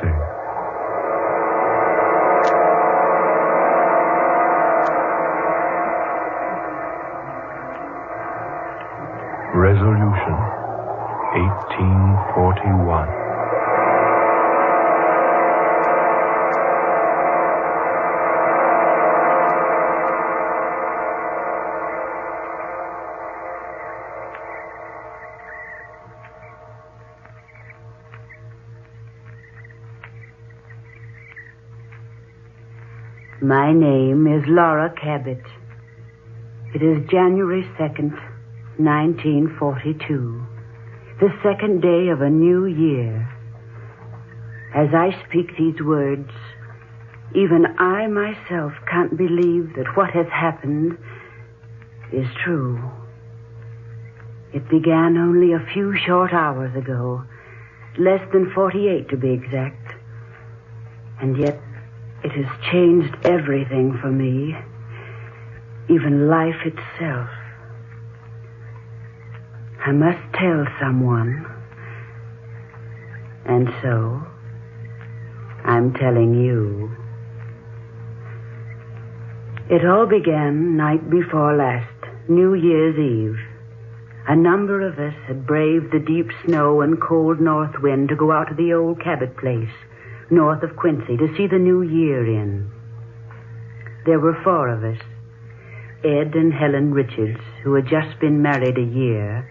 see. Resolution 1841. My name is Laura Cabot. It is January 2nd, 1942, the second day of a new year. As I speak these words, even I myself can't believe that what has happened is true. It began only a few short hours ago, less than 48 to be exact, and yet it has changed everything for me, even life itself. I must tell someone. And so, I'm telling you. It all began night before last, New Year's Eve. A number of us had braved the deep snow and cold north wind to go out to the old Cabot place, north of Quincy, to see the new year in. There were 4 of us, Ed and Helen Richards, who had just been married a year,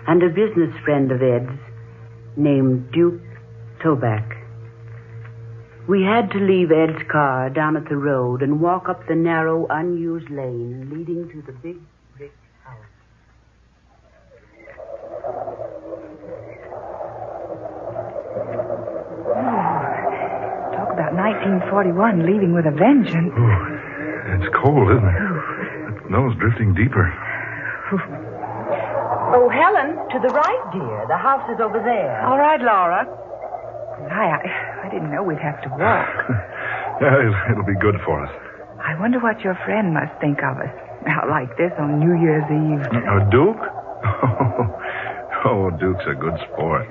and a business friend of Ed's named Duke Toback. We had to leave Ed's car down at the road and walk up the narrow, unused lane leading to the big brick house. Talk about 1941 leaving with a vengeance. Oh, it's cold, isn't it? The snow's drifting deeper. Oh, Helen, to the right, dear. The house is over there. All right, Laura. I didn't know we'd have to walk. Yeah, it'll be good for us. I wonder what your friend must think of us out like this on New Year's Eve. Duke? Oh, Duke's a good sport.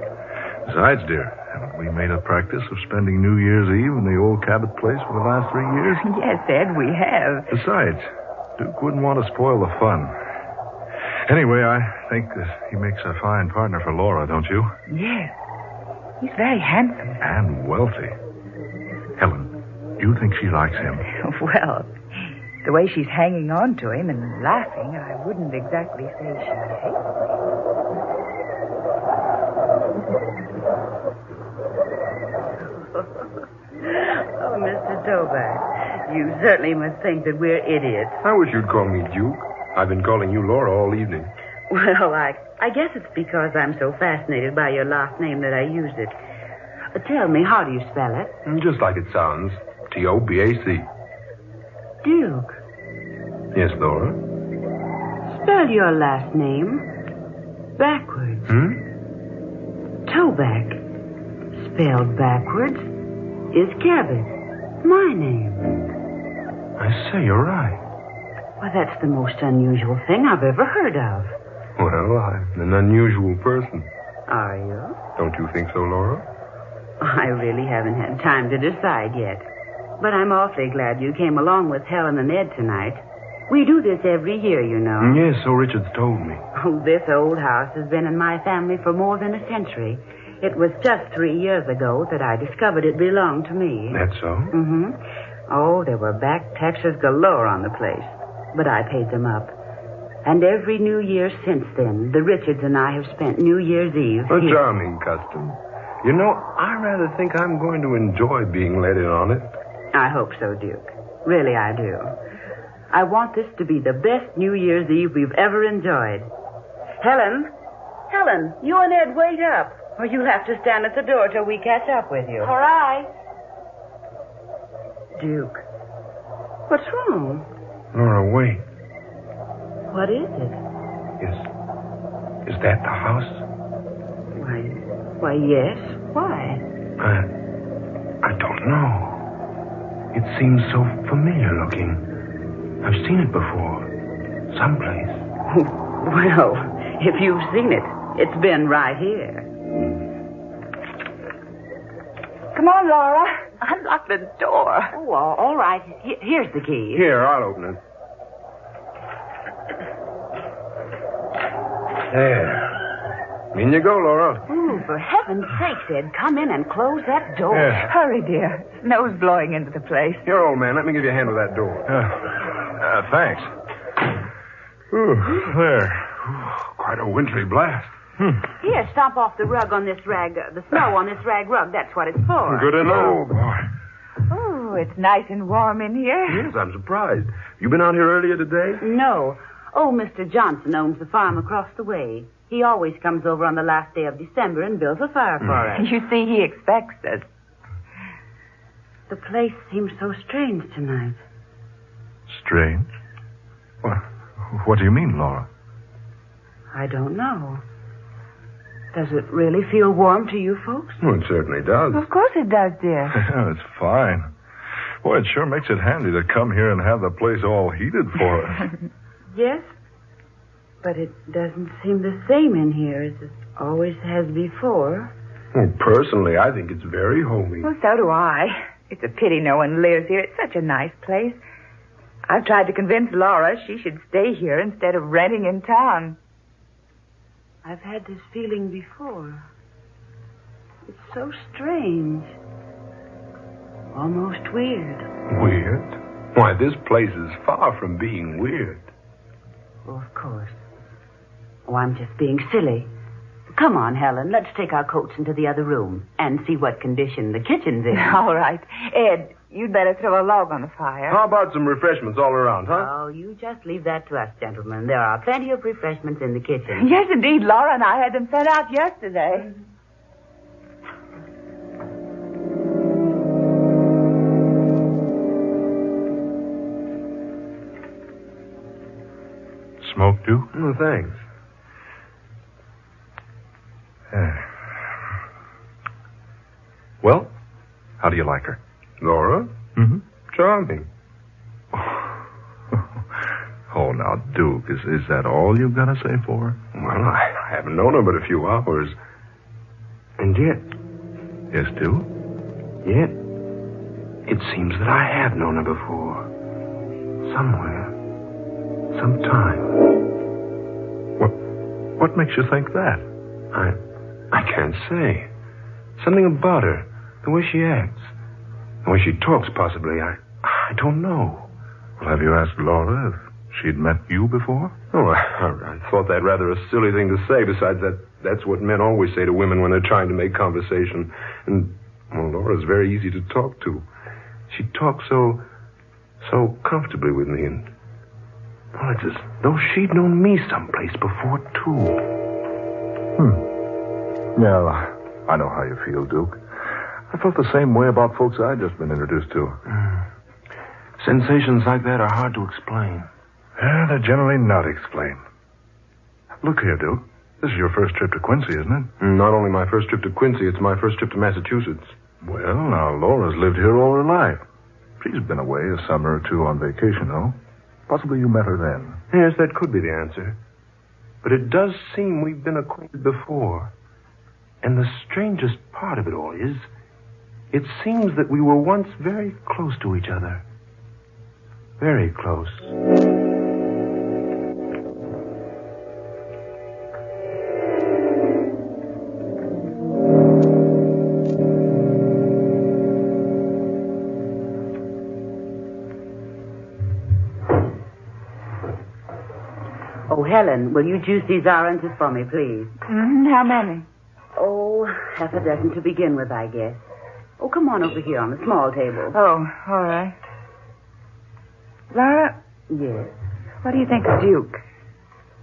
Besides, dear, haven't we made a practice of spending New Year's Eve in the old Cabot place for the last 3 years? Yes, Ed, we have. Besides, Duke wouldn't want to spoil the fun. Anyway, I think that he makes a fine partner for Laura, don't you? Yes. He's very handsome. And wealthy. Helen, do you think she likes him? Well, the way she's hanging on to him and laughing, I wouldn't exactly say she hates him. Oh, Mr. Toback, you certainly must think that we're idiots. I wish you'd call me Duke. I've been calling you Laura all evening. Well, I guess it's because I'm so fascinated by your last name that I used it. Tell me, how do you spell it? Just like it sounds. T-O-B-A-C. Duke. Yes, Laura? Spell your last name backwards. Toback, spelled backwards, is Cabot, my name. I say, you're right. Well, that's the most unusual thing I've ever heard of. Well, I'm an unusual person. Are you? Don't you think so, Laura? I really haven't had time to decide yet. But I'm awfully glad you came along with Helen and Ed tonight. We do this every year, you know. Yes, so Richard's told me. Oh, this old house has been in my family for more than a century. It was just 3 years ago that I discovered it belonged to me. That's so? Mm-hmm. Oh, there were back taxes galore on the place. But I paid them up. And every New Year since then, the Richards and I have spent New Year's Eve A here. charming custom. You know, I rather think I'm going to enjoy being let in on it. I hope so, Duke. Really, I do. I want this to be the best New Year's Eve we've ever enjoyed. Helen, you and Ed wait up, or you'll have to stand at the door till we catch up with you. All right. Duke, what's wrong? Laura, wait. What is it? Is that the house? Why, yes. Why? I don't know. It seems so familiar looking. I've seen it before. Someplace. Well, if you've seen it, it's been right here. Come on, Laura. Unlock the door. Oh, all right. Here's the key. Here, I'll open it. There. In you go, Laura. Ooh, for heaven's sake, Ed, come in and close that door. Yeah. Hurry, dear. Snow's blowing into the place. Here, old man, let me give you a hand with that door. Thanks. Ooh, there. Quite a wintry blast. Here, stomp off the rug on this rag, the snow on this rag rug. That's what it's for. Good to know. Oh, boy. Oh, it's nice and warm in here. Yes, I'm surprised. You been out here earlier today? No. Oh, Mr. Johnson owns the farm across the way. He always comes over on the last day of December and builds a fire for us. You see, he expects us. The place seems so strange tonight. Strange? What do you mean, Laura? I don't know. Does it really feel warm to you folks? Well, it certainly does. Of course it does, dear. It's fine. Boy, it sure makes it handy to come here and have the place all heated for us. Yes, but it doesn't seem the same in here as it always has before. Well, personally, I think it's very homey. Well, so do I. It's a pity no one lives here. It's such a nice place. I've tried to convince Laura she should stay here instead of renting in town. I've had this feeling before. It's so strange. Almost weird. Weird? Why, this place is far from being weird. Oh, of course. Oh, I'm just being silly. Come on, Helen. Let's take our coats into the other room and see what condition the kitchen's in. All right. Ed, you'd better throw a log on the fire. How about some refreshments all around, huh? Oh, you just leave that to us, gentlemen. There are plenty of refreshments in the kitchen. Yes, indeed. Laura and I had them sent out yesterday. Smoke, Duke? Oh, thanks. Well, how do you like her? Laura? Mm-hmm. Charming. Oh, now, Duke, is that all you've got to say for her? Well, I haven't known her but a few hours. And yet, Yes, Duke? yet, it seems that I have known her before. Somewhere. Sometime. What makes you think that? I can't say. Something about her. The way she acts. The way she talks, possibly. I don't know. Well, have you asked Laura if she'd met you before? Oh, I thought that rather a silly thing to say. Besides, that's what men always say to women when they're trying to make conversation. And, well, Laura's very easy to talk to. She talks so comfortably with me. And, well, it's as though she'd known me someplace before, too. Yeah, I know how you feel, Duke. I felt the same way about folks I'd just been introduced to. Sensations like that are hard to explain. Yeah, they're generally not explained. Look here, Duke. This is your first trip to Quincy, isn't it? Not only my first trip to Quincy, it's my first trip to Massachusetts. Well, now, Laura's lived here all her life. She's been away a summer or two on vacation, though. Possibly you met her then. Yes, that could be the answer. But it does seem we've been acquainted before. And the strangest part of it all is, it seems that we were once very close to each other. Very close. Oh, Helen, will you juice these oranges for me, please? How many? Oh, half a dozen to begin with, I guess. Oh, come on over here on the small table. Oh, all right. Laura, Yes. what do you think of Duke?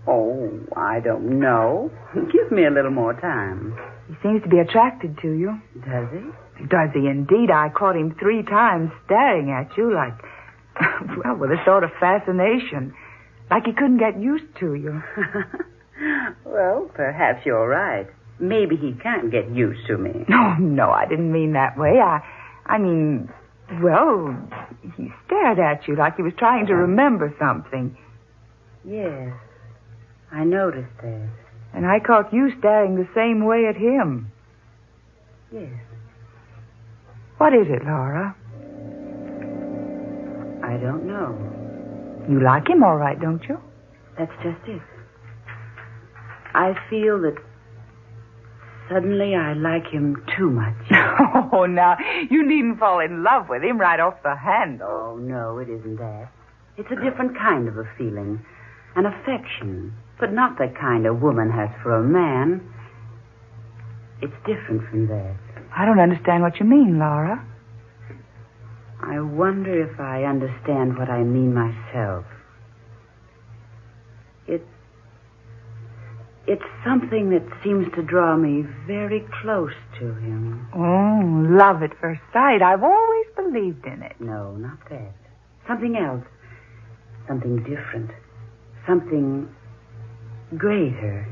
Oh, I don't know. Give me a little more time. He seems to be attracted to you. Does he? Does he indeed? I caught him 3 times staring at you like, well, with a sort of fascination. Like he couldn't get used to you. Well, perhaps you're right. Maybe he can't get used to me. No, I didn't mean that way. I mean, well, he stared at you like he was trying to remember something. Yes, I noticed that. And I caught you staring the same way at him. Yes. What is it, Laura? I don't know. You like him all right, don't you? That's just it. I feel that suddenly I like him too much. Oh, now, you needn't fall in love with him right off the handle. Oh, no, it isn't that. It's a different kind of a feeling. An affection. But not the kind a woman has for a man. It's different from that. I don't understand what you mean, Laura. I wonder if I understand what I mean myself. It's something that seems to draw me very close to him. Oh, love at first sight. I've always believed in it. No, not that. Something else. Something different. Something greater.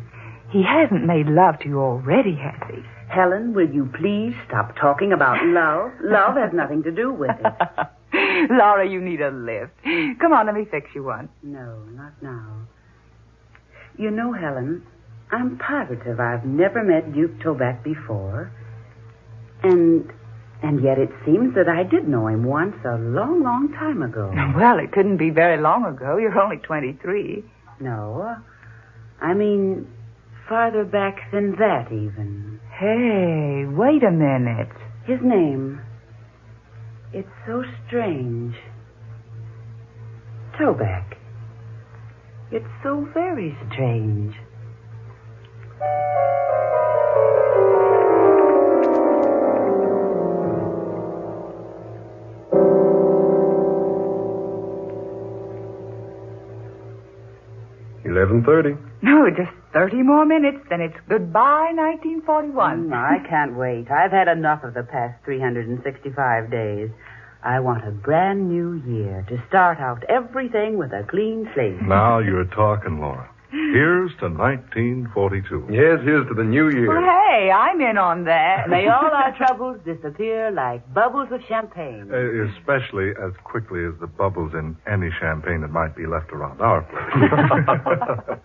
He hasn't made love to you already, has he? Helen, will you please stop talking about love? Love has nothing to do with it. Laura, you need a lift. Come on, let me fix you one. No, not now. You know, Helen, I'm positive I've never met Duke Toback before. And yet it seems that I did know him once a long, long time ago. Well, it couldn't be very long ago. You're only 23. No, I mean farther back than that even. Hey, wait a minute. His name. It's so strange. Toback. It's so very strange. $11:30. No, just 30 more minutes, then it's goodbye 1941. I can't wait. I've had enough of the past 365 days. I want a brand new year to start out everything with a clean slate. Now you're talking, Laura. Here's to 1942. Yes, here's to the new year. Well, hey, I'm in on that. May all our troubles disappear like bubbles of champagne. Especially as quickly as the bubbles in any champagne that might be left around our place.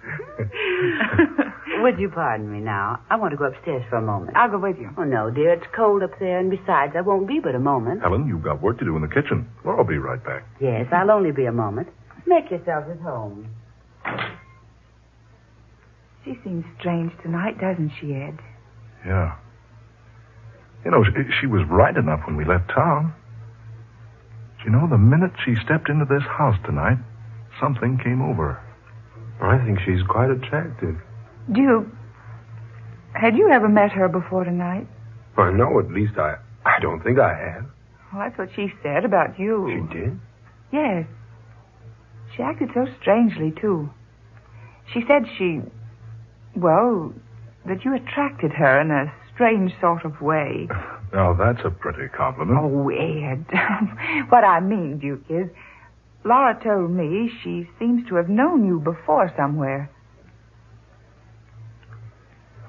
Would you pardon me now? I want to go upstairs for a moment. I'll go with you. Oh, no, dear. It's cold up there, and besides, I won't be but a moment. Helen, you've got work to do in the kitchen. Well, I'll be right back. Yes, I'll only be a moment. Make yourselves at home. She seems strange tonight, doesn't she, Ed? Yeah. You know, she was right enough when we left town. You know, the minute she stepped into this house tonight, something came over her. I think she's quite attractive. Duke, had you ever met her before tonight? I know, at least I don't think I have. Well, that's what she said about you. She did? Yes. She acted so strangely, too. She said that you attracted her in a strange sort of way. Now, that's a pretty compliment. Oh, Ed. What I mean, Duke, is Laura told me she seems to have known you before somewhere.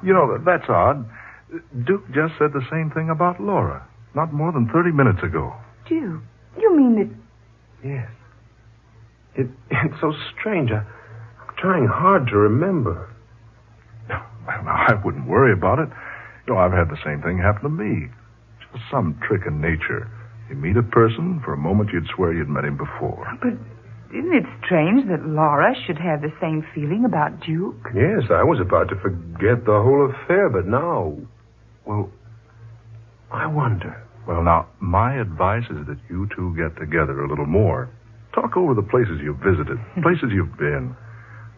You know, that's odd. Duke just said the same thing about Laura, not more than 30 minutes ago. Duke, you mean that... Yes. It's so strange. I'm trying hard to remember. Well, I wouldn't worry about it. You know, I've had the same thing happen to me. Just some trick in nature. You meet a person, for a moment you'd swear you'd met him before. But isn't it strange that Laura should have the same feeling about Duke? Yes, I was about to forget the whole affair, but now... Well, I wonder. Well, now, my advice is that you two get together a little more. Talk over the places you've visited, places you've been.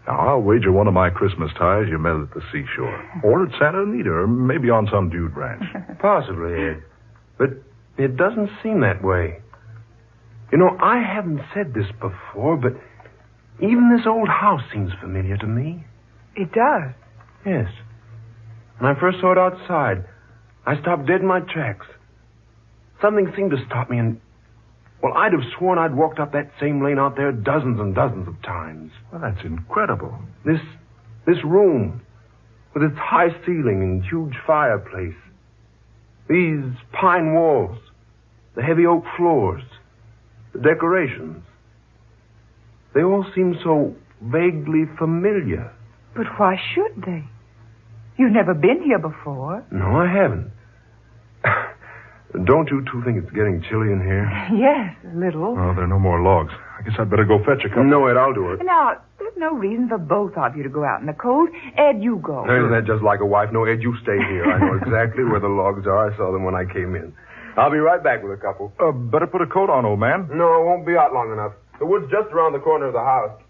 Now, I'll wager one of my Christmas ties you met at the seashore. Or at Santa Anita, or maybe on some dude ranch. Possibly, Ed. But it doesn't seem that way. You know, I haven't said this before, but even this old house seems familiar to me. It does. Yes. When I first saw it outside, I stopped dead in my tracks. Something seemed to stop me, and... Well, I'd have sworn I'd walked up that same lane out there dozens and dozens of times. Well, that's incredible. This room, with its high ceiling and huge fireplace. These pine walls, the heavy oak floors, the decorations. They all seem so vaguely familiar. But why should they? You've never been here before. No, I haven't. Don't you two think it's getting chilly in here? Yes, a little. Oh, there are no more logs. I guess I'd better go fetch a couple. No, Ed, I'll do it. Now, there's no reason for both of you to go out in the cold. Ed, you go. Isn't that just like a wife? No, Ed, you stay here. I know exactly where the logs are. I saw them when I came in. I'll be right back with a couple. Better put a coat on, old man. No, it won't be out long enough. The wood's just around the corner of the house.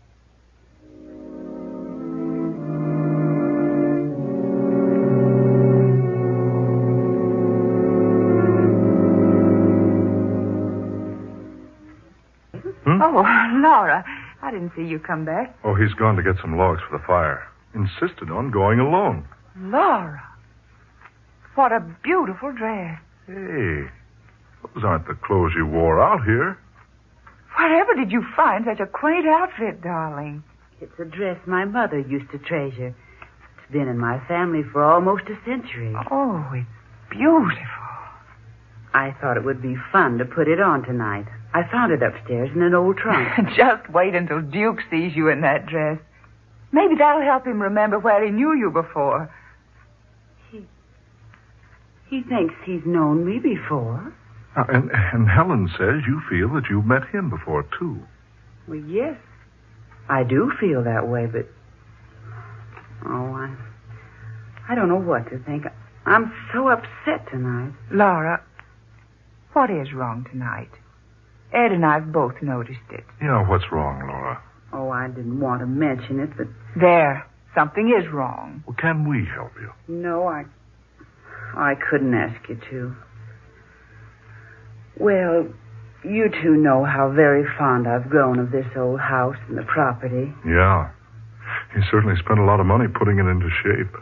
Oh, Laura, I didn't see you come back. Oh, he's gone to get some logs for the fire. Insisted on going alone. Laura, what a beautiful dress. Hey, those aren't the clothes you wore out here. Wherever did you find such a quaint outfit, darling? It's a dress my mother used to treasure. It's been in my family for almost a century. Oh, it's beautiful. I thought it would be fun to put it on tonight. I found it upstairs in an old trunk. Just wait until Duke sees you in that dress. Maybe that'll help him remember where he knew you before. He thinks he's known me before. And Helen says you feel that you've met him before, too. Well, yes. I do feel that way, but... Oh, I don't know what to think. I'm so upset tonight. Laura, what is wrong tonight? Ed and I've both noticed it. Yeah, what's wrong, Laura? Oh, I didn't want to mention it, but... There. Something is wrong. Well, can we help you? No, I couldn't ask you to. Well, you two know how very fond I've grown of this old house and the property. Yeah. You certainly spent a lot of money putting it into shape.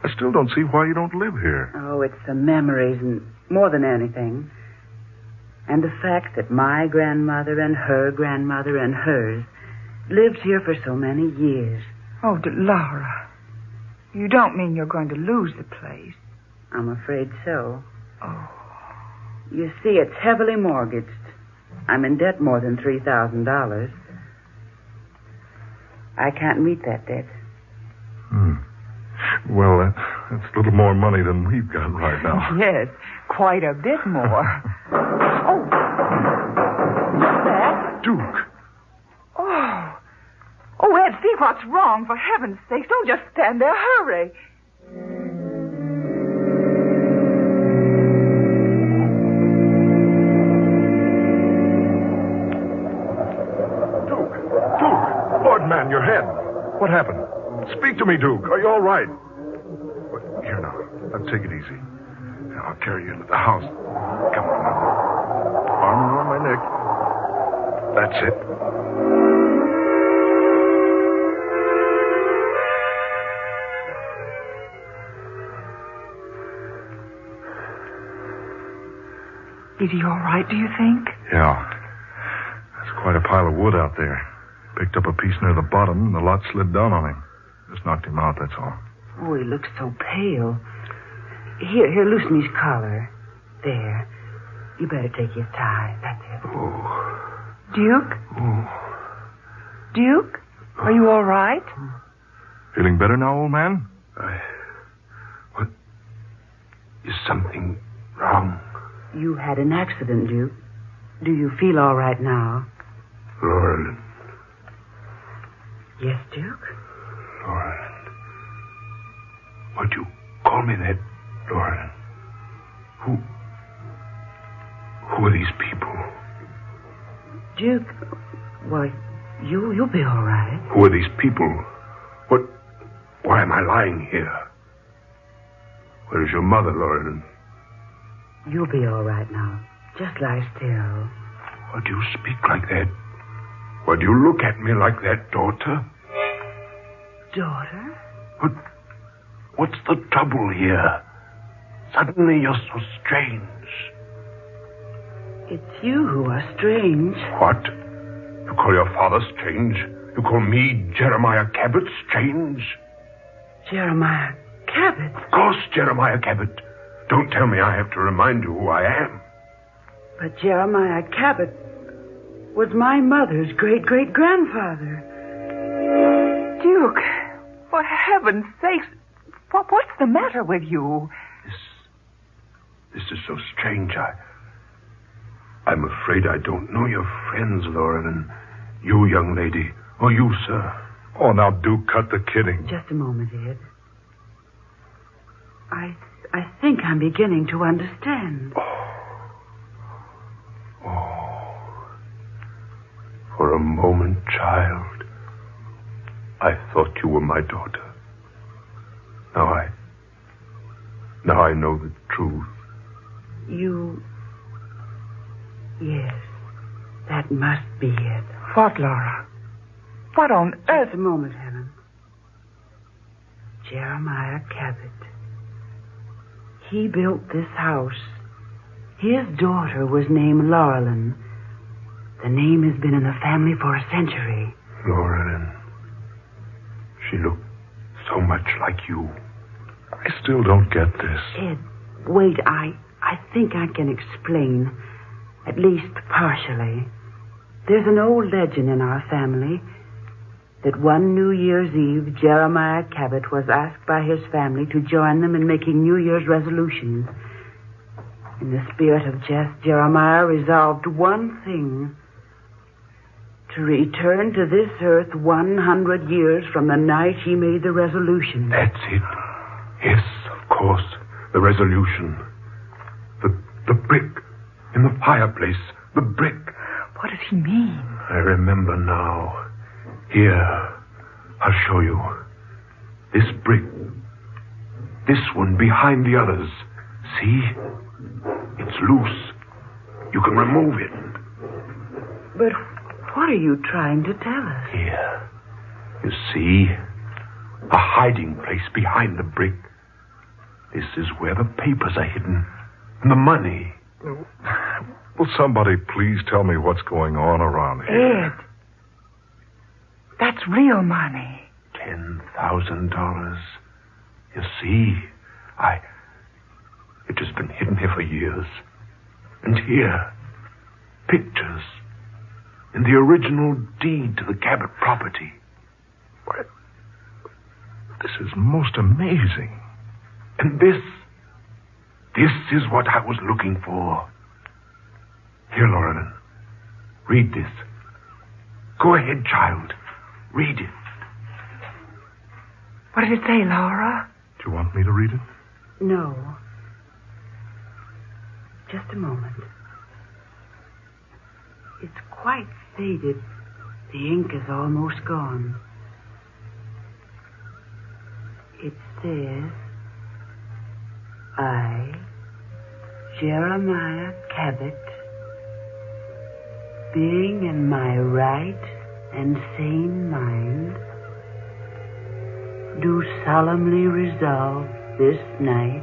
I still don't see why you don't live here. Oh, it's the memories and more than anything. And the fact that my grandmother and her grandmother and hers lived here for so many years. Oh, Laura, you don't mean you're going to lose the place? I'm afraid so. Oh. You see, it's heavily mortgaged. I'm in debt more than $3,000. I can't meet that debt. Well, that's a little more money than we've got right now. Yes, quite a bit more. Oh, what's that? Duke. Oh, Ed, see what's wrong. For heaven's sake, don't just stand there. Hurry. Duke! Lord, man, your head. What happened? Speak to me, Duke. Are you all right? Here now. Take it easy. I'll carry you into the house. Come on now. Arm around my neck. That's it. Is he all right, do you think? Yeah. There's quite a pile of wood out there. Picked up a piece near the bottom, and the lot slid down on him. Just knocked him out, that's all. Oh, he looks so pale. Here, loosen his collar. There. You better take his tie. That's it. Oh. Duke? Oh. Duke? Are you all right? Feeling better now, old man? What? Is something wrong? You had an accident, Duke. Do you feel all right now? Laura. Yes, Duke? Laura. Why'd you call me that, Laura? Who are these people? Duke, why, you'll be all right. Who are these people? Why am I lying here? Where is your mother, Laura? You'll be all right now. Just lie still. Why do you speak like that? Why do you look at me like that, daughter? Daughter? What's the trouble here? Suddenly you're so strange. It's you who are strange. What? You call your father strange? You call me, Jeremiah Cabot, strange? Jeremiah Cabot? Of course, Jeremiah Cabot. Don't tell me I have to remind you who I am. But Jeremiah Cabot was my mother's great-great-grandfather. Duke, for heaven's sakes, what's the matter with you? This is so strange. I'm afraid I don't know your friends, Laura, and you, young lady, or you, sir. Oh, now do cut the kidding. Just a moment, Ed. I think I'm beginning to understand. For a moment, child, I thought you were my daughter. Now I know the truth. Yes, that must be it. What, Laura? What on earth? Just a moment, Helen. Jeremiah Cabot. He built this house. His daughter was named Laurelyn. The name has been in the family for a century. Laurelyn. She looked so much like you. I still don't get this. Ed, wait, I think I can explain. At least partially. There's an old legend in our family that one New Year's Eve, Jeremiah Cabot was asked by his family to join them in making New Year's resolutions. In the spirit of jest, Jeremiah resolved one thing: to return to this earth 100 years from the night he made the resolution. That's it. Yes, of course. The resolution. The brick in the fireplace. The brick. What does he mean? I remember now. Here, I'll show you. This brick. This one behind the others. See? It's loose. You can remove it. But what are you trying to tell us? Here. You see? A hiding place behind the brick. This is where the papers are hidden. And the money. Will somebody please tell me what's going on around here? Ed. That's real money. $10,000. You see? It has been hidden here for years. And here, pictures in the original deed to the Cabot property. What? This is most amazing. And this is what I was looking for. Here, Laurelyn, read this. Go ahead, child. Read it. What did it say, Laura? Do you want me to read it? No. Just a moment. It's quite faded. The ink is almost gone. It says, I, Jeremiah Cabot, being in my right and sane mind, do solemnly resolve this night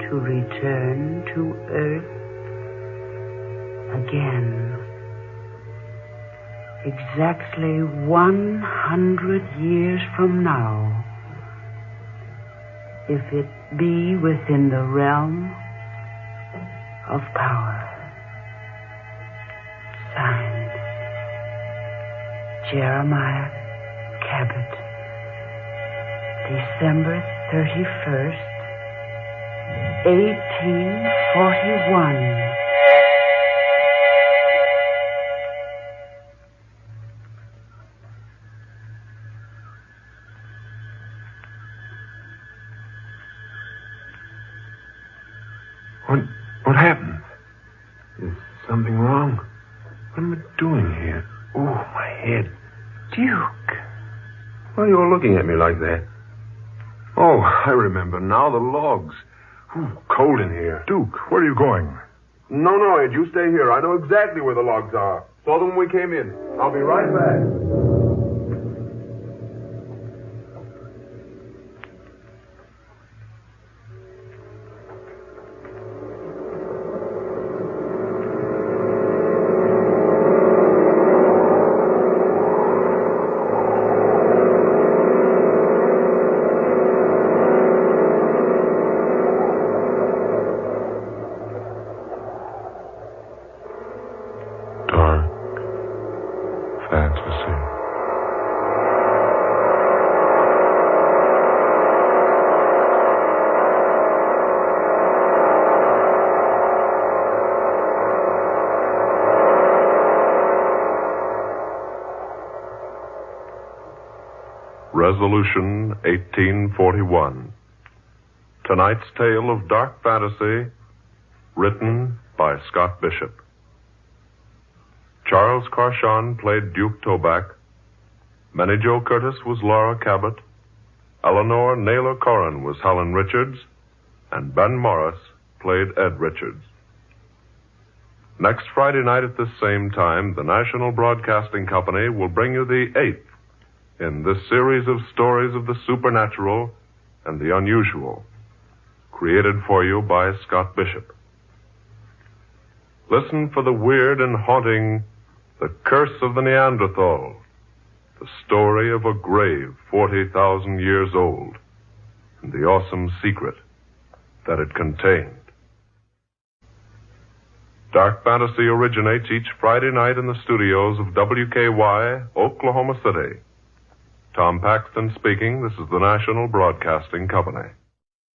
to return to earth again. Exactly 100 years from now, if it be within the realm of power. Signed, Jeremiah Cabot, December 31st, 1841. What happened? Is something wrong? What am I doing here? Oh, my head. Duke. Why are you all looking at me like that? Oh, I remember now, the logs. Ooh, cold in here. Duke, where are you going? No, Ed, you stay here. I know exactly where the logs are. Saw them when we came in. I'll be right back. Fantasy. Resolution 1841. Tonight's tale of dark fantasy, written by Scott Bishop. Charles Carshon played Duke Toback. Minnie Jo Curtis was Laura Cabot. Eleanor Naylor Corrin was Helen Richards. And Ben Morris played Ed Richards. Next Friday night at this same time, the National Broadcasting Company will bring you the 8th in this series of stories of the supernatural and the unusual, created for you by Scott Bishop. Listen for the weird and haunting The Curse of the Neanderthal, the story of a grave 40,000 years old, and the awesome secret that it contained. Dark Fantasy originates each Friday night in the studios of WKY, Oklahoma City. Tom Paxton speaking. This is the National Broadcasting Company.